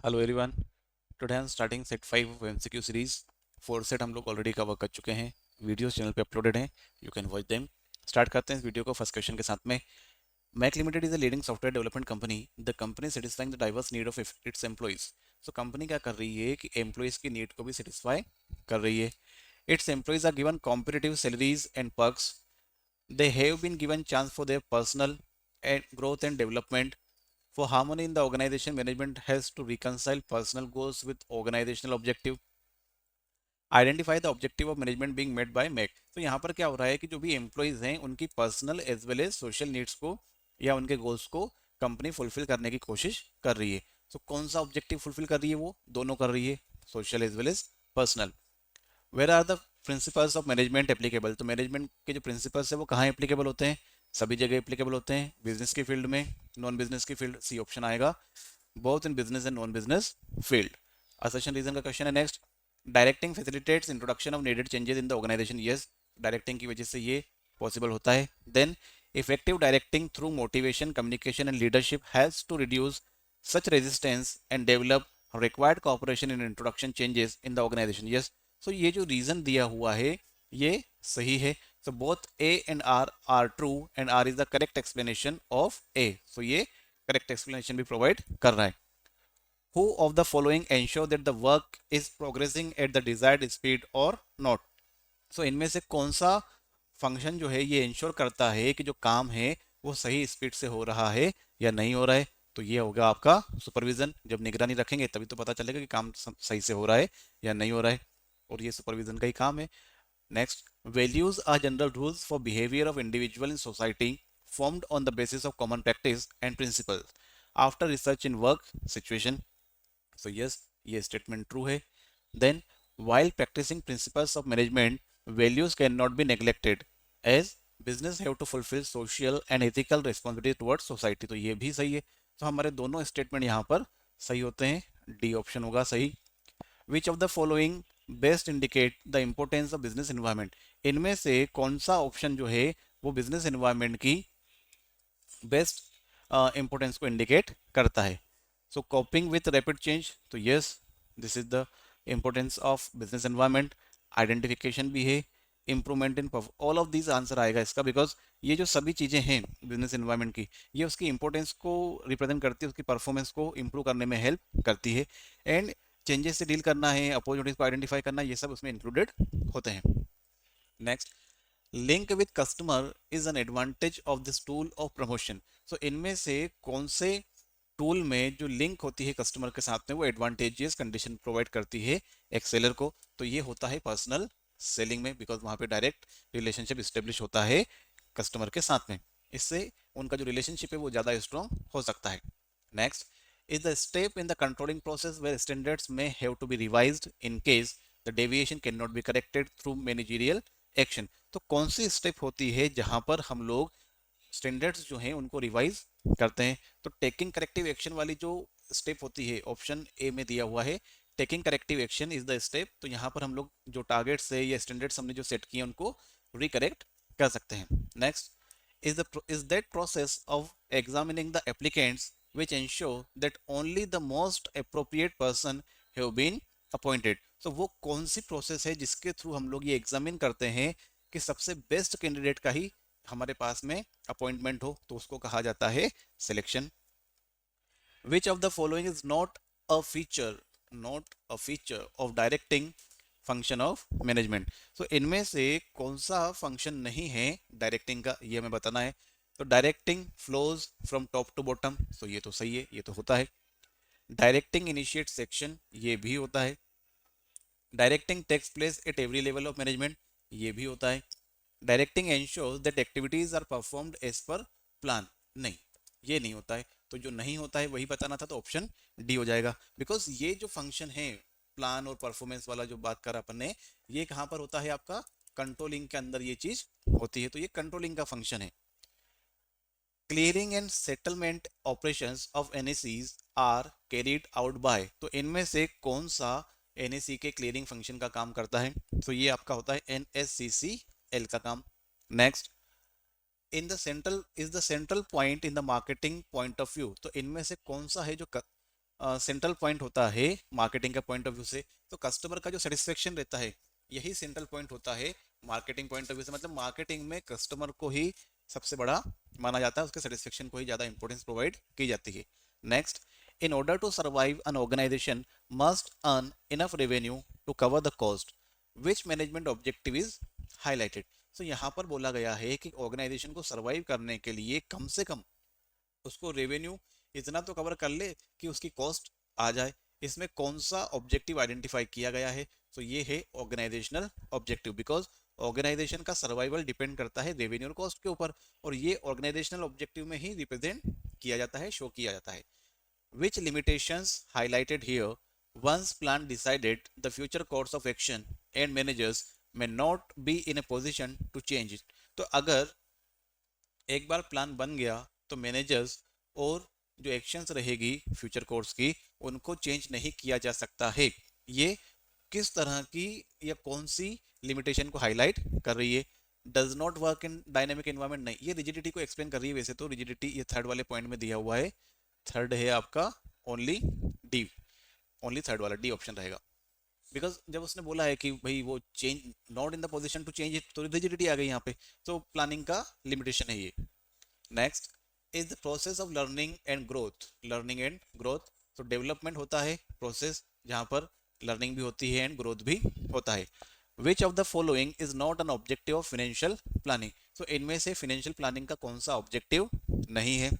Hello everyone. Today I am starting set 5 of MCQ series. 4 set हम लोग already cover कर चुके हैं। वीडियोस चैनल पे अपलोडेड हैं, you can watch them. Start करते हैं इस वीडियो को फर्स्ट क्वेश्चन के साथ में। Mac limited is a leading software development company. The company satisfying the diverse need of its employees. So company क्या कर रही है कि एम्प्लॉइज की नीड को भी सेटिस्फाई कर रही है। Its employees are given competitive salaries and perks. They have been given chance for their personal and growth and development. For harmony in the organization, management has to reconcile personal goals with organizational objective. Identify the objective of management being met by MEC. तो यहाँ पर क्या हो रहा है कि जो भी एम्प्लॉइज हैं उनकी personal as well as social needs को या उनके गोल्स को कंपनी फुलफिल करने की कोशिश कर रही है। तो कौन सा ऑब्जेक्टिव फुलफिल कर रही है? वो दोनों कर रही है, social as well as personal. Where are the principles of management applicable? तो मैनेजमेंट के जो प्रिंसिपल्स है वो कहाँ एप्लीकेबल होते हैं? सभी जगह एप्लीकेबल होते हैं। बिजनेस की फील्ड में, नॉन बिजनेस की फील्ड, सी ऑप्शन आएगा। Both in business and non business field. Assertion reason का क्वेश्चन है next. Directing facilitates introduction of needed changes in the organisation. Yes, directing की वजह से ये पॉसिबल होता है। Then effective directing through motivation, communication and leadership has to reduce such resistance and develop required cooperation in introduction changes in the organization. Yes, so ये जो reason दिया हुआ है ये सही है। so both A and R are true and R is the correct explanation of A. so ये correct explanation भी provide कर रहा है। Who of the following ensure that the work is progressing at the desired speed or not? so इनमें से कौन सा function जो है ये इंश्योर करता है कि जो काम है वो सही स्पीड से हो रहा है या नहीं हो रहा है? तो ये होगा आपका सुपरविजन। जब निगरानी रखेंगे तभी तो पता चलेगा कि काम सही से हो रहा है या नहीं हो रहा है, और ये सुपरविजन का ही काम है। Next, values are general rules for behaviour of individual in society formed on the basis of common practice and principles after research in work situation. So yes, ये statement true है। Then, while practicing principles of management, values cannot be neglected as business have to fulfill social and ethical responsibility towards society. तो ये भी सही है। तो हमारे दोनों स्टेटमेंट यहाँ पर सही होते हैं। डी ऑप्शन होगा सही। विच of the following best indicate the importance of business environment? इनमें से कौन सा ऑप्शन जो है वो बिजनेस एनवायरनमेंट की बेस्ट इंपोर्टेंस को इंडिकेट करता है? सो कॉपिंग विथ रैपिड चेंज, तो yes, this is the importance of business environment. Identification भी है, improvement in all of these answer आएगा इसका, बिकॉज ये जो सभी चीज़ें हैं बिजनेस एनवायरनमेंट की, ये उसकी इंपॉर्टेंस को रिप्रेजेंट करती है, उसकी परफॉर्मेंस को इंप्रूव करने में हेल्प करती है। एंड चेंजेस से डील करना है, अपॉर्चुनिटीज को आइडेंटिफाई करना, ये सब उसमें इंक्लूडेड होते हैं। Next, link with customer is an advantage of this tool of promotion. So इनमें से कौन से टूल में जो लिंक होती है कस्टमर के साथ में वो एडवांटेजियस कंडीशन प्रोवाइड करती है एक सेलर को? तो ये होता है पर्सनल सेलिंग में, बिकॉज वहां पे डायरेक्ट रिलेशनशिप स्टेब्लिश होता है कस्टमर के साथ में। इससे उनका जो रिलेशनशिप है वो ज़्यादा स्ट्रॉन्ग हो सकता है। Next is the step in the controlling process where standards may have to be revised in case the deviation cannot be corrected through managerial action. तो कौन सी स्टेप होती है जहां पर हम लोग स्टैंडर्ड्स जो हैं उनको रिवाइज करते हैं? तो टेकिंग करेक्टिव एक्शन वाली जो स्टेप होती है, ऑप्शन ए में दिया हुआ है, taking corrective action is the step. तो यहाँ पर हम लोग जो टारगेट्स है या स्टैंडर्ड्स हमने जो सेट किए उनको रिकरेक्ट कर सकते हैं। Next, is that process of examining the applicants which ensure that only the most appropriate person have been appointed. so वो कौन सी प्रोसेस है जिसके थ्रू हम लोग ये एग्जामिन करते हैं कि सबसे बेस्ट कैंडिडेट का ही हमारे पास में अपॉइंटमेंट हो? तो उसको कहा जाता है selection. Which of the following is not a feature of directing function of management? So इनमें से कौन सा फंक्शन नहीं है डायरेक्टिंग का, ये हमें बताना है। तो directing flows from top to bottom, तो ये तो सही है, ये तो होता है। डायरेक्टिंग इनिशिएट सेक्शन, ये भी होता है। Directing takes place at every level of management, ये भी होता है। Directing ensures that activities are performed as per plan, नहीं, ये नहीं होता है। तो जो नहीं होता है वही बताना था, तो ऑप्शन डी हो जाएगा। बिकॉज ये जो फंक्शन है प्लान और परफॉर्मेंस वाला जो बात करा अपन ने, ये कहाँ पर होता है? आपका कंट्रोलिंग के अंदर ये चीज होती है, तो ये कंट्रोलिंग का फंक्शन है। Clearing and settlement operations of NACs are carried out by, तो इनमें से कौन सा एनएसी के क्लियरिंग फंक्शन का काम करता है? तो ये आपका होता है एनएससीसीएल का काम। Next, in the central is the central point in the marketing point of view, तो इनमें से कौन सा है जो सेंट्रल पॉइंट होता है मार्केटिंग का पॉइंट ऑफ व्यू से, तो कस्टमर का जो सेटिस्फेक्शन रहता है यही सेंट्रल पॉइंट होता है मार्केटिंग पॉइंट ऑफ व्यू से। मतलब मार्केटिंग में कस्टमर को ही सबसे बड़ा माना जाता है, उसके सेटिस्फेक्शन को ही ज़्यादा इंपॉर्टेंस प्रोवाइड की जाती है। Next, in order to survive an organisation must earn enough revenue to cover the cost which management objective is highlighted. तो यहाँ पर बोला गया है कि ऑर्गेनाइजेशन को सर्वाइव करने के लिए कम से कम उसको रेवेन्यू इतना तो कवर कर ले कि उसकी कॉस्ट आ जाए। इसमें कौन सा ऑब्जेक्टिव आइडेंटिफाई किया गया है? तो ये है ऑर्गेनाइजेशनल ऑब्जेक्टिव, बिकॉज ऑर्गेनाइजेशन का सर्वाइवल डिपेंड करता है रेवेन्यू और कॉस्ट के ऊपर, और ये ऑर्गेनाइजेशनल ऑब्जेक्टिव में ही रिप्रेजेंट किया जाता है, शो किया जाता है। Which limitations highlighted here, once plan decided, the future course of action and managers may not be in a position to change it। तो अगर एक बार प्लान बन गया तो मैनेजर्स और जो एक्शंस रहेगी फ्यूचर कोर्स की उनको चेंज नहीं किया जा सकता है। ये किस तरह की या कौन सी लिमिटेशन को हाईलाइट कर रही है? Does not work in dynamic environment, नहीं, ये रिजिडिटी को एक्सप्लेन कर रही है। वैसे तो रिजिडिटी ये थर्ड वाले पॉइंट में दिया हुआ है, थर्ड है आपका ओनली डी, ओनली थर्ड वाला डी ऑप्शन रहेगा। बिकॉज जब उसने बोला है कि भाई वो change not in the position to change it, तो रिजिडिटी आ गई यहाँ पे, तो प्लानिंग का लिमिटेशन है ये। Next is the process of learning and growth, learning and growth, तो डेवलपमेंट होता है प्रोसेस जहाँ पर लर्निंग भी होती है एंड ग्रोथ भी होता है। विच of the following is not an objective of financial planning, तो इनमें से फाइनेंशियल प्लानिंग का कौन सा ऑब्जेक्टिव नहीं है?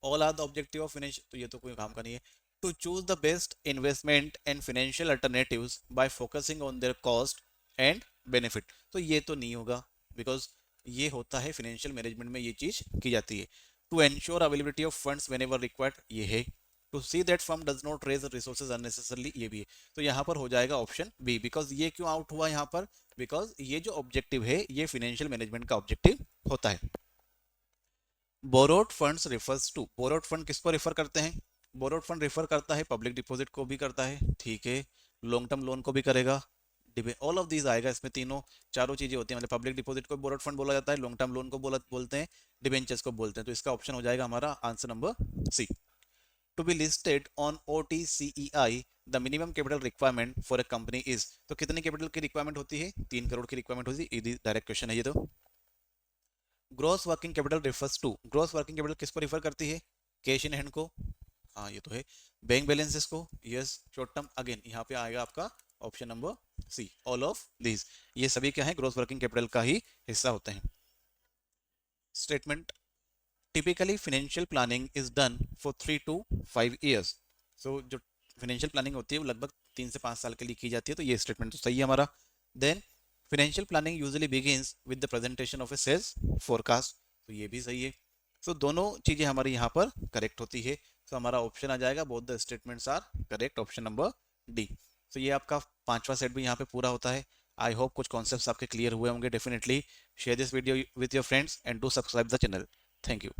All are the objective of financial, तो ये तो कोई काम का नहीं है। To choose the best investment and financial alternatives by focusing on their cost and benefit, तो ये तो नहीं होगा, बिकॉज ये होता है फाइनेंशियल मैनेजमेंट में ये चीज की जाती है। To ensure availability of funds whenever required, ये है। To see that firm does not raise resources unnecessarily, ये भी है। तो यहाँ पर हो जाएगा ऑप्शन बी, बिकॉज ये क्यों आउट हुआ यहाँ पर? बिकॉज ये जो ऑब्जेक्टिव है ये फाइनेंशियल मैनेजमेंट का ऑब्जेक्टिव होता है। Borrowed funds refers to, borrowed fund किसको रेफर करते हैं? बोरोड फंड रेफर करता है पब्लिक डिपॉजिट को भी करता है, ठीक है, लॉन्ग टर्म लोन को भी करेगा, ऑल ऑफ दीज आएगा इसमें, तीनों चारों चीजें होती हैं। मतलब पब्लिक डिपॉजिट को बोरोड फंड बोला जाता है, लॉन्ग टर्म लोन को बोलते हैं, डिबेंचर्स को बोलते हैं। तो इसका ऑप्शन हो जाएगा हमारा answer number C. To be listed on OTCEI the minimum capital requirement for a company is, तो कितनी कैपिटल की रिक्वायरमेंट होती है? 3 करोड़ की रिक्वायरमेंट होती है, डायरेक्ट क्वेश्चन है ये। तो gross working capital refers to, gross working capital किसको रिफर करती है? कैश इन हैंड को, हाँ ये तो है। बैंक बैलेंसेस को, यस। शॉर्ट टर्म, अगेन यहाँ पे आएगा आपका option number C, all of these, ये सभी क्या है? ग्रॉस वर्किंग कैपिटल का ही हिस्सा होते हैं। Statement, typically financial planning is done for 3 to 5 years, सो जो फाइनेंशियल प्लानिंग होती है वो लगभग 3 से 5 साल के लिए की जाती है, तो ये स्टेटमेंट तो सही है हमारा। Then financial planning usually begins with the presentation of a sales forecast, तो ये भी सही है। सो दोनों चीजें हमारी यहाँ पर करेक्ट होती है, तो हमारा ऑप्शन आ जाएगा both the statements are correct, option number D. तो ये आपका पांचवा सेट भी यहाँ पे पूरा होता है। आई होप कुछ कॉन्सेप्ट्स आपके क्लियर हुए होंगे। Definitely share this video with your friends and do subscribe the channel. Thank you.